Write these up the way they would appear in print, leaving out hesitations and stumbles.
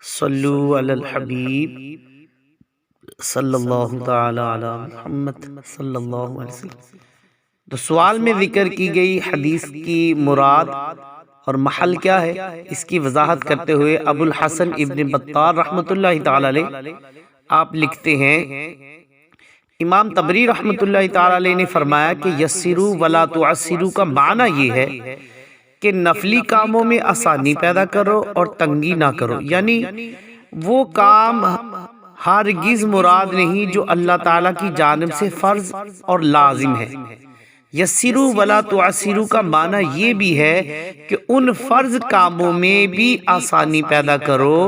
صلو علی الحبیب صلی اللہ تعالی علی محمد صلی اللہ علیہ وسلم۔ تو سوال میں ذکر کی گئی حدیث کی مراد اور محل کیا ہے، اس کی وضاحت کرتے ہوئے ابو الحسن ابن بطال رحمۃ اللہ تعالی علیہ آپ لکھتے ہیں، امام طبری رحمۃ اللہ تعالی علیہ نے فرمایا کہ یسروا ولا تعسروا کا معنی یہ ہے کہ نفلی کاموں میں آسانی پیدا کرو اور تنگی نہ کرو، یعنی وہ کام ہرگز مراد نہیں جو اللہ تعالیٰ کی جانب سے فرض اور لازم ہے۔ یسروا ولا تعسروا کا معنی یہ بھی ہے کہ ان فرض کاموں میں بھی آسانی پیدا کرو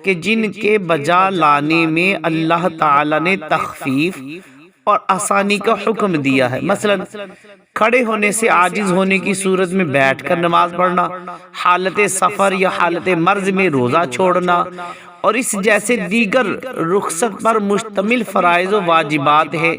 کہ جن کے بجا لانے میں اللہ تعالیٰ نے تخفیف اور آسانی کا حکم دیا ہے، مثلا کھڑے ہونے سے عاجز ہونے کی صورت میں بیٹھ کر نماز پڑھنا، حالت سفر یا حالت مرض میں روزہ چھوڑنا، اور اس جیسے دیگر رخصت پر مشتمل فرائض و واجبات ہیں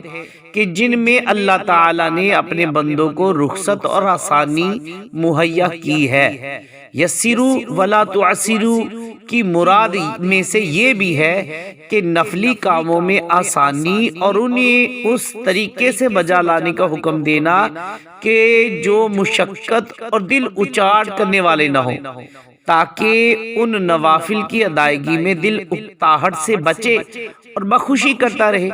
کہ جن میں اللہ تعالیٰ نے اپنے بندوں کو رخصت اور آسانی مہیا کی ہے۔ یسروا ولا تعسروا کی مراد میں سے یہ بھی ہے کہ نفلی کاموں میں آسانی اور انہیں اس طریقے سے بجا لانے کا حکم دینا کہ جو مشقت اور دل اچاٹ کرنے والے نہ ہوں، تاکہ ان نوافل کی ادائیگی میں دل اکتاہٹ سے بچے اور بخوشی کرتا رہے۔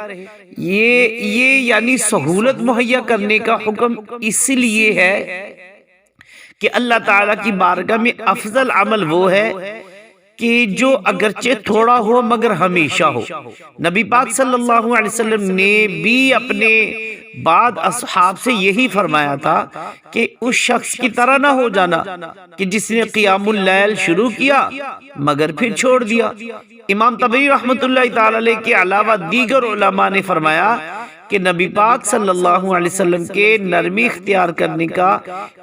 یہ یعنی سہولت مہیا کرنے کا حکم اس لیے ہے کہ اللہ تعالیٰ کی بارگاہ میں افضل عمل وہ ہے کہ جو اگرچہ تھوڑا ہو مگر ہمیشہ ہو۔ نبی پاک صلی اللہ علیہ وسلم نے بھی اپنے بعد اصحاب سے یہی فرمایا تھا کہ اس شخص کی طرح نہ ہو جانا کہ جس نے قیام اللیل شروع کیا مگر پھر چھوڑ دیا۔ امام طبری رحمۃ اللہ تعالی علیہ کے علاوہ دیگر علماء نے فرمایا کہ نبی پاک صلی اللہ علیہ وسلم کے نرمی اختیار کرنے کا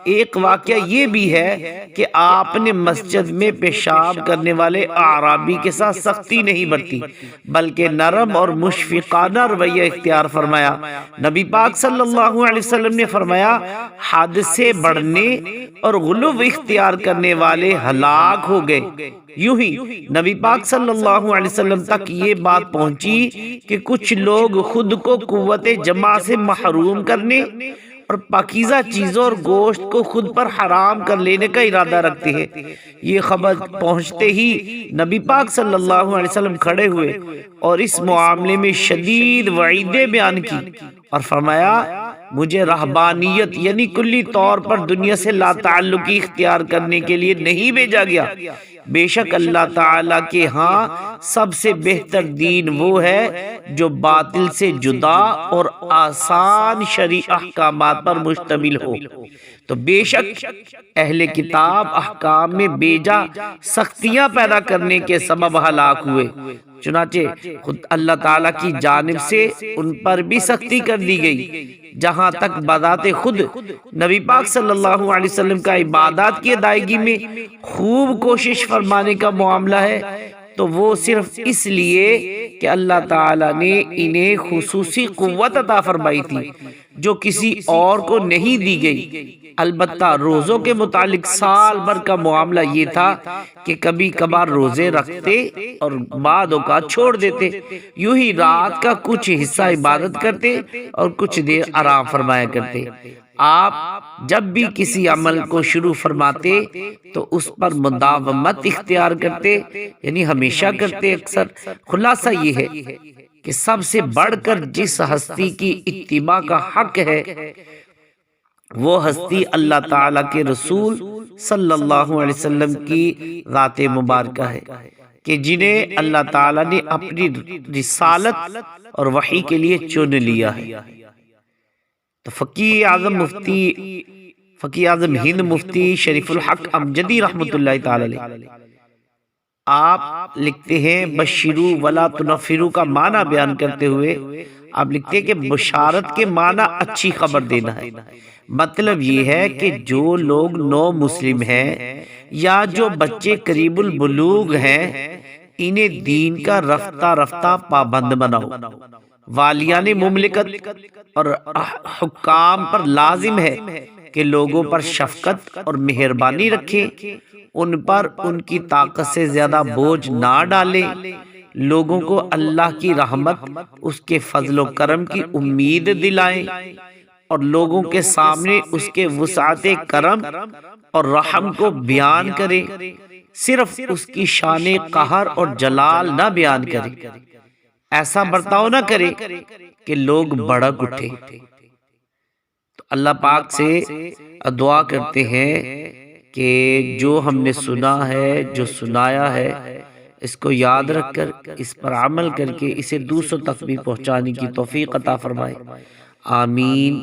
ایک واقعہ یہ بھی ہے کہ آپ نے مسجد میں پیشاب کرنے والے اعرابی کے ساتھ سختی نہیں برتی بلکہ نرم اور مشفقانہ رویہ اختیار فرمایا۔ نبی پاک صلی اللہ علیہ وسلم نے فرمایا، حد سے بڑھنے اور غلو اختیار کرنے والے ہلاک ہو گئے۔ یوں ہی نبی پاک صلی اللہ علیہ وسلم تک یہ بات پہنچی کہ کچھ لوگ خود کو قوت جمع سے محروم کرنے اور پاکیزہ چیزوں اور گوشت کو خود پر حرام کر لینے کا ارادہ رکھتے ہیں۔ یہ خبر پہنچتے ہی نبی پاک صلی اللہ علیہ وسلم کھڑے ہوئے اور اس معاملے میں شدید وعیدیں بیان کی اور فرمایا، مجھے رہبانیت یعنی کلی طور پر دنیا سے لا تعلقی اختیار کرنے کے لیے نہیں بھیجا گیا۔ بے شک اللہ تعالیٰ کے ہاں سب سے بہتر دین وہ ہے جو باطل سے جدا اور آسان شرعی احکامات پر مشتمل ہو۔ تو بے شک اہل کتاب احکام میں بیجا سختیاں پیدا کرنے کے سبب ہلاک ہوئے، چنانچہ خود اللہ تعالیٰ کی جانب سے ان پر بھی سختی کر دی گئی۔ جہاں تک بذات خود نبی پاک صلی اللہ علیہ وسلم کا عبادات کی ادائیگی میں خوب کوشش فرمانے کا معاملہ ہے تو وہ صرف اس لیے کہ اللہ تعالیٰ نے انہیں خصوصی قوت عطا فرمائی تھی جو کسی اور کو نہیں دی گئی۔ البتہ روزوں کے متعلق سال بھر کا معاملہ یہ تھا کہ کبھی کبھار روزے رکھتے اور بعد اوقات چھوڑ دیتے، یوں ہی رات کا کچھ حصہ عبادت کرتے اور کچھ دیر آرام فرمایا کرتے۔ آپ جب بھی کسی عمل کو شروع فرماتے تو اس پر مداومت اختیار کرتے، یعنی ہمیشہ کرتے۔ اکثر خلاصہ یہ ہے کہ سب سے بڑھ کر جس ہستی کی اتباع کا حق ہے وہ ہستی اللہ تعالیٰ کے رسول صلی اللہ علیہ وسلم کی ذات مبارکہ ہے کہ جنہیں اللہ تعالیٰ نے اپنی رسالت اور وحی کے لیے چن لیا ہے۔ تو فقیہ اعظم ہند مفتی شریف الحق امجدی رحمۃ اللہ تعالی علیہ آپ لکھتے ہیں، بشروا ولا تنفروا کا معنی بیان کرتے ہوئے آپ لکھتے ہیں کہ بشارت کے معنی اچھی خبر دینا ہے۔ مطلب یہ ہے کہ جو لوگ نو مسلم ہیں یا جو بچے قریب البلوغ ہیں انہیں دین کا رفتہ رفتہ پابند بناؤ۔ والیان مملکت اور حکام پر لازم ہے کہ لوگوں پر شفقت اور مہربانی رکھیں ان پر ان کی طاقت سے زیادہ بوجھ نہ ڈالے، لوگوں کو اللہ کی رحمت، اس کے فضل و کرم کی امید دلائیں، اور لوگوں کے سامنے اس کے وسعت کرم اور رحم کو بیان کرے، صرف اس کی شان قہر اور جلال نہ بیان کرے۔ ایسا برتاؤ نہ کرے کہ لوگ بھڑک اٹھے۔ تو اللہ پاک سے دعا کرتے ہیں کہ جو ہم نے سنا ہے، جو سنایا ہے، اس کو یاد رکھ کر اس پر عمل کر کے اسے دوسروں تک بھی پہنچانے کی توفیق عطا فرمائے۔ آمین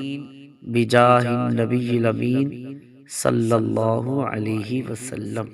بجاہ النبی الامین صلی اللہ علیہ وسلم۔